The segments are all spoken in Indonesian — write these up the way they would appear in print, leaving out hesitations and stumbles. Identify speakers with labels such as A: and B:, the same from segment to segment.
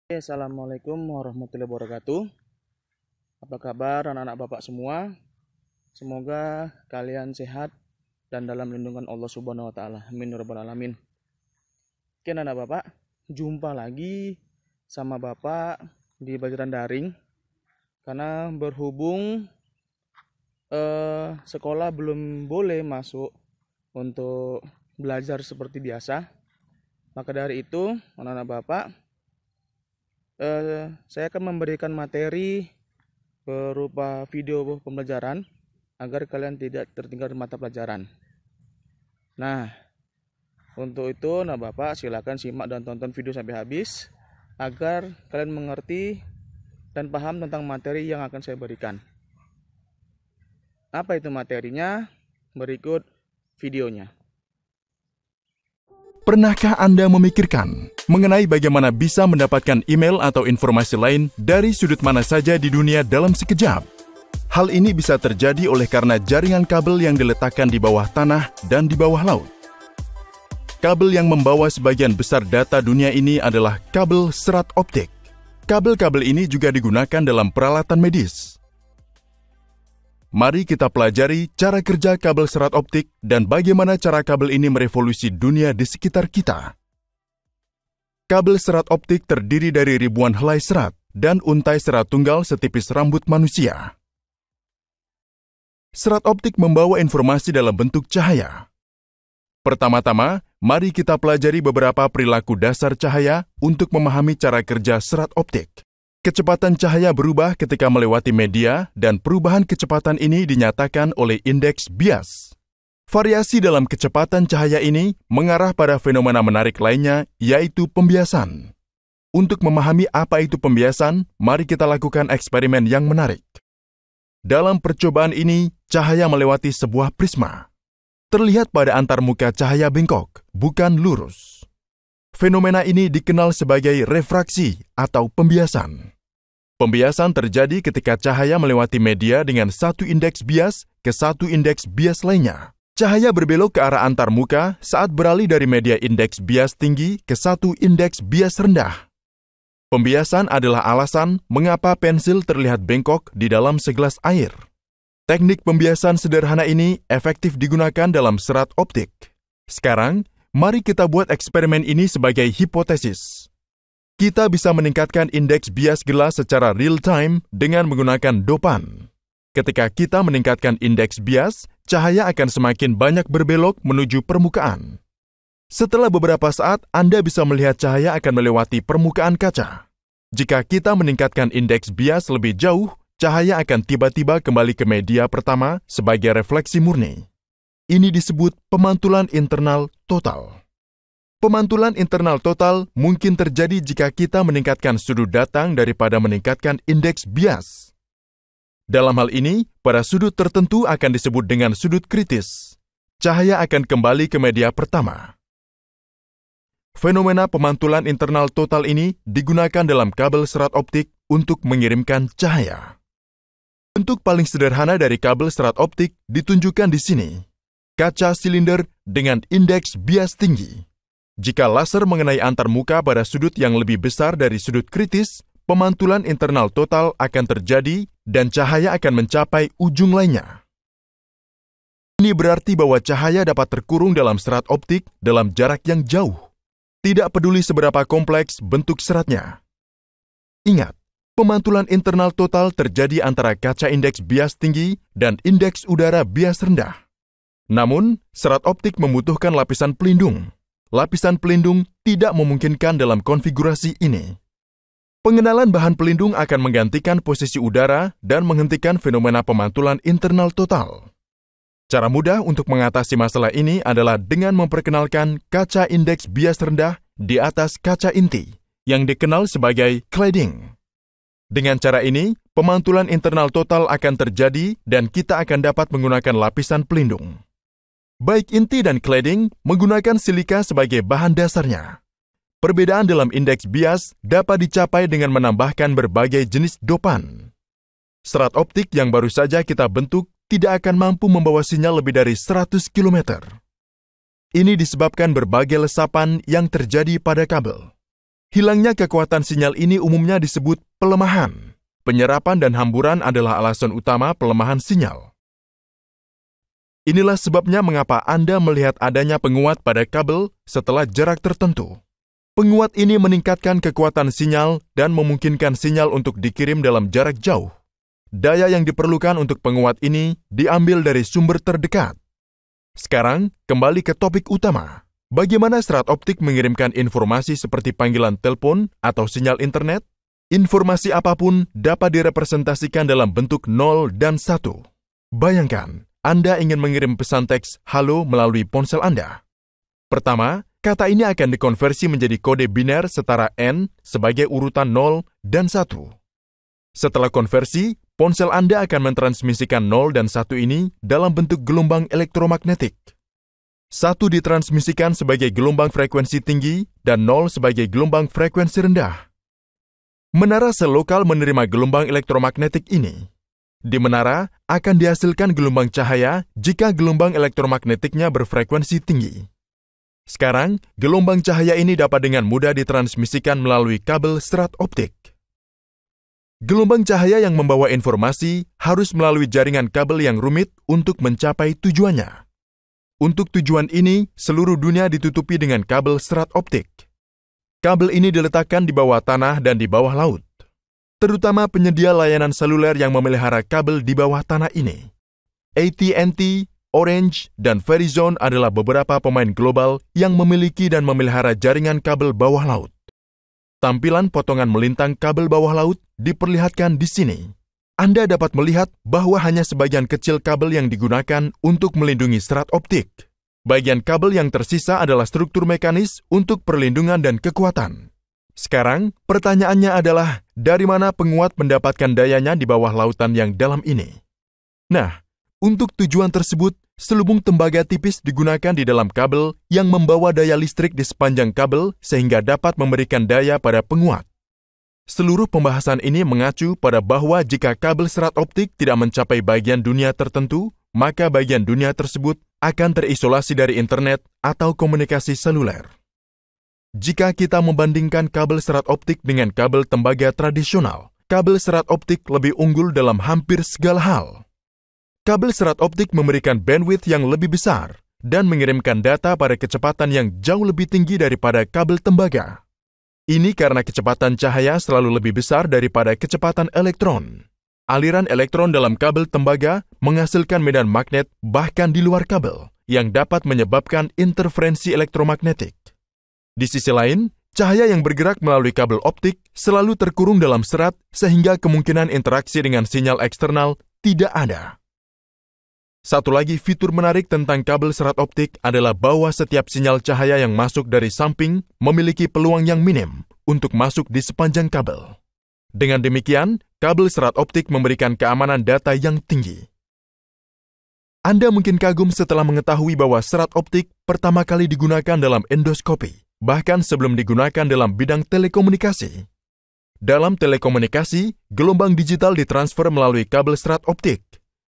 A: Assalamualaikum warahmatullahi wabarakatuh. Apa kabar anak-anak Bapak semua? Semoga kalian sehat dan dalam lindungan Allah Subhanahu wa taala. Amin ya rabbal alamin. Oke, anak Bapak, jumpa lagi sama Bapak di pelajaran daring karena berhubung sekolah belum boleh masuk untuk belajar seperti biasa. Maka dari itu, anak-anak Bapak, saya akan memberikan materi berupa video pembelajaran agar kalian tidak tertinggal di mata pelajaran. Nah, untuk itu, Bapak silakan simak dan tonton video sampai habis agar kalian mengerti dan paham tentang materi yang akan saya berikan. Apa itu materinya? Berikut videonya.
B: Pernahkah Anda memikirkan mengenai bagaimana bisa mendapatkan email atau informasi lain dari sudut mana saja di dunia dalam sekejap? Hal ini bisa terjadi oleh karena jaringan kabel yang diletakkan di bawah tanah dan di bawah laut. Kabel yang membawa sebagian besar data dunia ini adalah kabel serat optik. Kabel-kabel ini juga digunakan dalam peralatan medis. Mari kita pelajari cara kerja kabel serat optik dan bagaimana cara kabel ini merevolusi dunia di sekitar kita. Kabel serat optik terdiri dari ribuan helai serat dan untai serat tunggal setipis rambut manusia. Serat optik membawa informasi dalam bentuk cahaya. Pertama-tama, mari kita pelajari beberapa perilaku dasar cahaya untuk memahami cara kerja serat optik. Kecepatan cahaya berubah ketika melewati media dan perubahan kecepatan ini dinyatakan oleh indeks bias. Variasi dalam kecepatan cahaya ini mengarah pada fenomena menarik lainnya, yaitu pembiasan. Untuk memahami apa itu pembiasan, mari kita lakukan eksperimen yang menarik. Dalam percobaan ini, cahaya melewati sebuah prisma. Terlihat pada antarmuka cahaya bengkok, bukan lurus. Fenomena ini dikenal sebagai refraksi atau pembiasan. Pembiasan terjadi ketika cahaya melewati media dengan satu indeks bias ke satu indeks bias lainnya. Cahaya berbelok ke arah antarmuka saat beralih dari media indeks bias tinggi ke satu indeks bias rendah. Pembiasan adalah alasan mengapa pensil terlihat bengkok di dalam segelas air. Teknik pembiasan sederhana ini efektif digunakan dalam serat optik. Sekarang, mari kita buat eksperimen ini sebagai hipotesis. Kita bisa meningkatkan indeks bias gelas secara real-time dengan menggunakan dopan. Ketika kita meningkatkan indeks bias, cahaya akan semakin banyak berbelok menuju permukaan. Setelah beberapa saat, Anda bisa melihat cahaya akan melewati permukaan kaca. Jika kita meningkatkan indeks bias lebih jauh, cahaya akan tiba-tiba kembali ke media pertama sebagai refleksi murni. Ini disebut pemantulan internal total. Pemantulan internal total mungkin terjadi jika kita meningkatkan sudut datang daripada meningkatkan indeks bias. Dalam hal ini, pada sudut tertentu akan disebut dengan sudut kritis. Cahaya akan kembali ke media pertama. Fenomena pemantulan internal total ini digunakan dalam kabel serat optik untuk mengirimkan cahaya. Bentuk paling sederhana dari kabel serat optik ditunjukkan di sini. Kaca silinder dengan indeks bias tinggi. Jika laser mengenai antarmuka pada sudut yang lebih besar dari sudut kritis, pemantulan internal total akan terjadi dan cahaya akan mencapai ujung lainnya. Ini berarti bahwa cahaya dapat terkurung dalam serat optik dalam jarak yang jauh. Tidak peduli seberapa kompleks bentuk seratnya. Ingat, pemantulan internal total terjadi antara kaca indeks bias tinggi dan indeks udara bias rendah. Namun, serat optik membutuhkan lapisan pelindung. Lapisan pelindung tidak memungkinkan dalam konfigurasi ini. Pengenalan bahan pelindung akan menggantikan posisi udara dan menghentikan fenomena pemantulan internal total. Cara mudah untuk mengatasi masalah ini adalah dengan memperkenalkan kaca indeks bias rendah di atas kaca inti, yang dikenal sebagai cladding. Dengan cara ini, pemantulan internal total akan terjadi dan kita akan dapat menggunakan lapisan pelindung. Baik inti dan cladding menggunakan silika sebagai bahan dasarnya. Perbedaan dalam indeks bias dapat dicapai dengan menambahkan berbagai jenis dopan. Serat optik yang baru saja kita bentuk tidak akan mampu membawa sinyal lebih dari 100 km. Ini disebabkan berbagai lesapan yang terjadi pada kabel. Hilangnya kekuatan sinyal ini umumnya disebut pelemahan. Penyerapan dan hamburan adalah alasan utama pelemahan sinyal. Inilah sebabnya mengapa Anda melihat adanya penguat pada kabel setelah jarak tertentu. Penguat ini meningkatkan kekuatan sinyal dan memungkinkan sinyal untuk dikirim dalam jarak jauh. Daya yang diperlukan untuk penguat ini diambil dari sumber terdekat. Sekarang, kembali ke topik utama. Bagaimana serat optik mengirimkan informasi seperti panggilan telepon atau sinyal internet? Informasi apapun dapat direpresentasikan dalam bentuk 0 dan 1. Bayangkan, Anda ingin mengirim pesan teks halo melalui ponsel Anda. Pertama, kata ini akan dikonversi menjadi kode biner setara N sebagai urutan 0 dan 1. Setelah konversi, ponsel Anda akan mentransmisikan 0 dan 1 ini dalam bentuk gelombang elektromagnetik. 1 ditransmisikan sebagai gelombang frekuensi tinggi dan 0 sebagai gelombang frekuensi rendah. Menara sel lokal menerima gelombang elektromagnetik ini. Di menara akan dihasilkan gelombang cahaya jika gelombang elektromagnetiknya berfrekuensi tinggi. Sekarang, gelombang cahaya ini dapat dengan mudah ditransmisikan melalui kabel serat optik. Gelombang cahaya yang membawa informasi harus melalui jaringan kabel yang rumit untuk mencapai tujuannya. Untuk tujuan ini, seluruh dunia ditutupi dengan kabel serat optik. Kabel ini diletakkan di bawah tanah dan di bawah laut. Terutama penyedia layanan seluler yang memelihara kabel di bawah tanah ini. AT&T, Orange, dan Verizon adalah beberapa pemain global yang memiliki dan memelihara jaringan kabel bawah laut. Tampilan potongan melintang kabel bawah laut diperlihatkan di sini. Anda dapat melihat bahwa hanya sebagian kecil kabel yang digunakan untuk melindungi serat optik. Bagian kabel yang tersisa adalah struktur mekanis untuk perlindungan dan kekuatan. Sekarang, pertanyaannya adalah, dari mana penguat mendapatkan dayanya di bawah lautan yang dalam ini? Nah, untuk tujuan tersebut, selubung tembaga tipis digunakan di dalam kabel yang membawa daya listrik di sepanjang kabel sehingga dapat memberikan daya pada penguat. Seluruh pembahasan ini mengacu pada bahwa jika kabel serat optik tidak mencapai bagian dunia tertentu, maka bagian dunia tersebut akan terisolasi dari internet atau komunikasi seluler. Jika kita membandingkan kabel serat optik dengan kabel tembaga tradisional, kabel serat optik lebih unggul dalam hampir segala hal. Kabel serat optik memberikan bandwidth yang lebih besar dan mengirimkan data pada kecepatan yang jauh lebih tinggi daripada kabel tembaga. Ini karena kecepatan cahaya selalu lebih besar daripada kecepatan elektron. Aliran elektron dalam kabel tembaga menghasilkan medan magnet bahkan di luar kabel yang dapat menyebabkan interferensi elektromagnetik. Di sisi lain, cahaya yang bergerak melalui kabel optik selalu terkurung dalam serat sehingga kemungkinan interaksi dengan sinyal eksternal tidak ada. Satu lagi fitur menarik tentang kabel serat optik adalah bahwa setiap sinyal cahaya yang masuk dari samping memiliki peluang yang minim untuk masuk di sepanjang kabel. Dengan demikian, kabel serat optik memberikan keamanan data yang tinggi. Anda mungkin kagum setelah mengetahui bahwa serat optik pertama kali digunakan dalam endoskopi, bahkan sebelum digunakan dalam bidang telekomunikasi. Dalam telekomunikasi, gelombang digital ditransfer melalui kabel serat optik.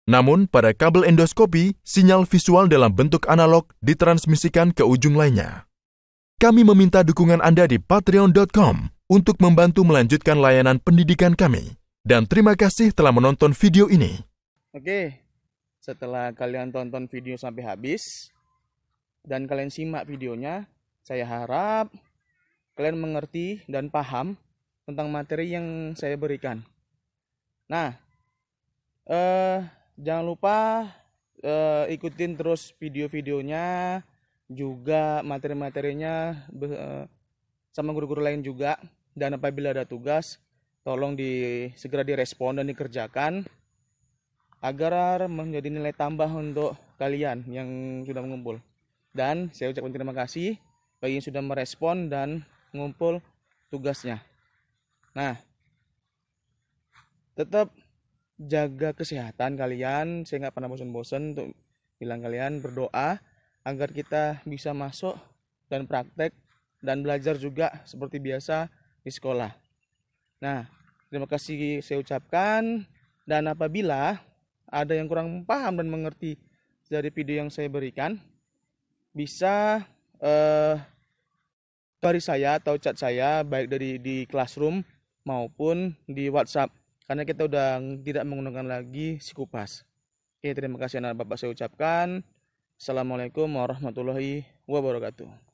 B: Namun, pada kabel endoskopi, sinyal visual dalam bentuk analog ditransmisikan ke ujung lainnya. Kami meminta dukungan Anda di patreon.com untuk membantu melanjutkan layanan pendidikan kami. Dan terima kasih telah menonton video ini.
A: Oke, setelah kalian tonton video sampai habis dan kalian simak videonya, saya harap kalian mengerti dan paham tentang materi yang saya berikan. Nah, jangan lupa ikutin terus video-videonya, juga materi-materinya sama guru-guru lain juga. Dan apabila ada tugas, tolong segera direspon dan dikerjakan agar menjadi nilai tambah untuk kalian yang sudah mengumpul. Dan saya ucapkan terima kasih bagi yang sudah merespon dan mengumpul tugasnya. Nah, tetap jaga kesehatan kalian. Saya nggak pernah bosan-bosan untuk bilang kalian berdoa agar kita bisa masuk dan praktek dan belajar juga seperti biasa di sekolah. Nah, terima kasih saya ucapkan, dan apabila ada yang kurang paham dan mengerti dari video yang saya berikan, bisa Dari saya atau chat saya baik dari di Classroom maupun di WhatsApp, karena kita udah tidak menggunakan lagi Sikupas. Oke, terima kasih anak bapak saya ucapkan. Assalamualaikum warahmatullahi wabarakatuh.